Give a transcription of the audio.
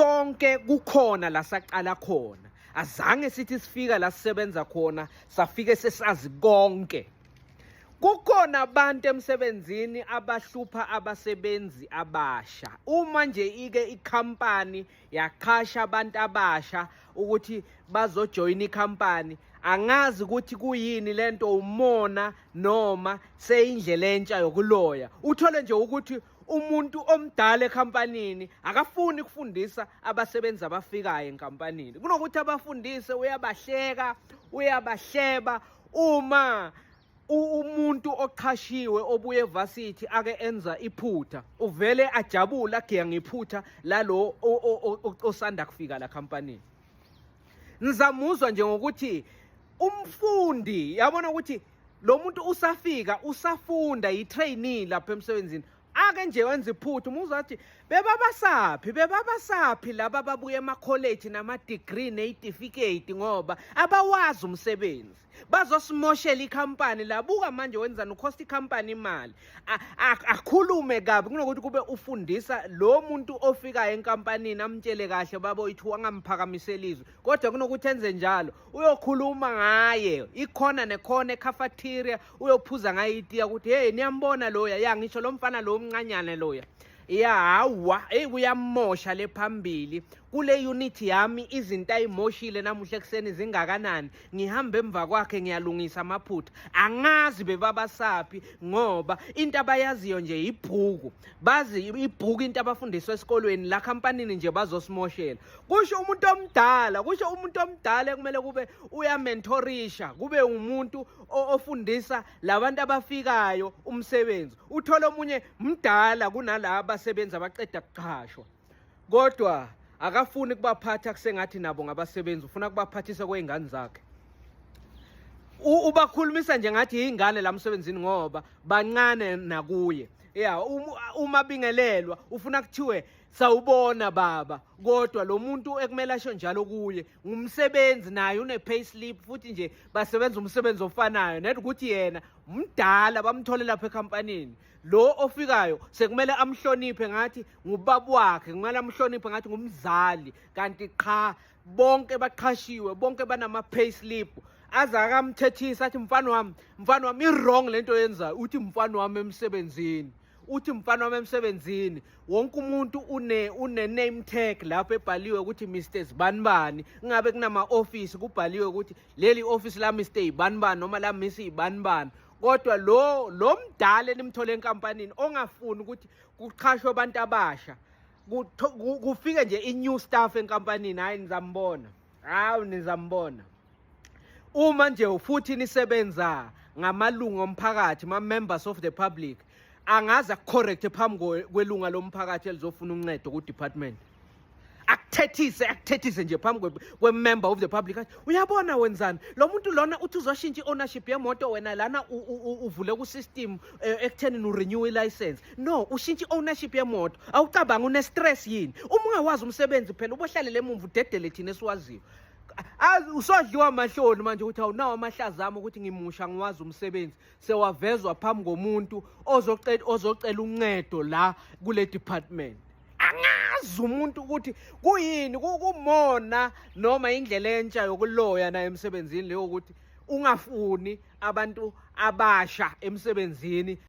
sonke kukhona la saqala khona. Azange sithi sifika la sisebenza khona safike sesazi konke. Kukhona abantu emsebenzini abahlupha abasebenzi abasha. Uma nje ikhampani yaqhasha abantu abasha ukuthi bazojoyina ikhampani, angazi ukuthi kuyini lento, umona noma seyindlela entsha yokuloya. Uthole nje ukuthi umuntu omdala ekhampanini akafuni ukufundisa abasebenzi abafikayo enkampanini. Kunokuthi abafundise, uyabahleka, uyabahleba. Uma umuntu oqhashiwe obuye evarsity ake enza iphutha, uvele ajabula agiya ngephutha lalo osanda kufika la khampanini. Nizamuzwa nje ngokuthi umfundi yabona ukuthi lo muntu usafika, usafunda, yi-trainee lapha emsebenzini. Ake nje wenza iphutha, umuzwa wathi bebabasaphi laba ababuye ema-college nama-degree ne-certificate ngoba abawazi umsebenzi. Bazosimoshela ikhampani la, buka manje wenzani, ukhosta ikhampani imali. Akhulume kabi kunokuthi kube ufundisa lo muntu ofikayo enkampanini, amtshele kahle baboyithu angamphakamisela izwi. Kodwa kunokuthi enze njalo, uyokhuluma ngaye ikhona nekhona e-cafeteria, uyophuza ngaye itiya ukuthi hey niyambona loya, ya ngisho lo mfana lo omncanyane loya. Ya hawa, uyamosha le phambili. Kule unit yami izinto ayimoshile namuhla ekseni zingakanani, ngihamba emva kwakhe ngiyalungisa amaphutha. Angazi bebabasaphi ngoba into abayaziyo nje ibhuku. Bazi ibhuku into abafundiswa esikolweni, la khampanini nje bazosimoshela. Kusho umuntu omdala kumele kube uyamentorisha, kube umuntu ofundisa labantu abafikayo umsebenzi. Uthola omunye mdala kunalabo abasebenzi abaqeda kuqhashwa, kodwa akafuni kubaphatha kusengathi nabo ngabasebenzi, ufuna kubaphathisa kwey'ngane zakhe. Ubakhulumisa nje ngathi yingane la msebenzini ngoba bancane nakuye. Uma bingelelwa ufuna kuthiwe sawubona baba, kodwa lo muntu ekumele asho njalo kuye ngumsebenzi, naye une-payslip futhi nje basebenza umsebenzi ofanayo. Nedi ukuthi yena mdala bamthole lapha ekhampanini. Lo ofikayo sekumele amhloniphe ngathi ngubaba wakhe, kumele amhloniphe ngathi ngumzali, kanti qha bonke baqhashiwe, bonke banama-payslip. Aze akamthethisa athi mfana wami i-wrong lento yenzayo. Uthi mfana wami emsebenzini, wonke umuntu une-name tag lapho ebhaliwe ukuthi Mr. Zibanibani. Ngabe kunama-office kubhaliwe ukuthi leli office la Mr. Ibanibani noma la Miss Ibanibani. Kodwa lo mdala enimthole enkampanini ongafuni ukuthi kuqhashwe abantu abasha, kufike nje i-new staff enkampanini, hayi nizambona. Uma nje futhi nisebenza ngamalungu omphakathi, ma-members of the public, angaze akucorrect phambi kwelunga lomphakathi elizofuna uncedo ku-department. Akuthethise nje phambi kwe-member of the public. Uyabona wenzani? Lo muntu lona uthi uzoshintsha i-ownership yemoto, wena lana uvule ku-system ekuthenini urenew i-license. No, ushintsha i-ownership yemoto. Awucabanga une-stress yini? Uma ungawazi umsebenzi phela ubohlalele emuva udedele thina esiwaziyo. Usodliwa amahloni manje ukuthi awunawo amahlazi ami ukuthi ngimusha ngiwazi umsebenzi. Sewavezwa phambi komuntu ozocela uncedo la kule department. Angazi umuntu ukuthi kuyini, kumona noma indlela entsha yokuloya na emsebenzini leyo ukuthi ungafuni abantu abasha emsebenzini.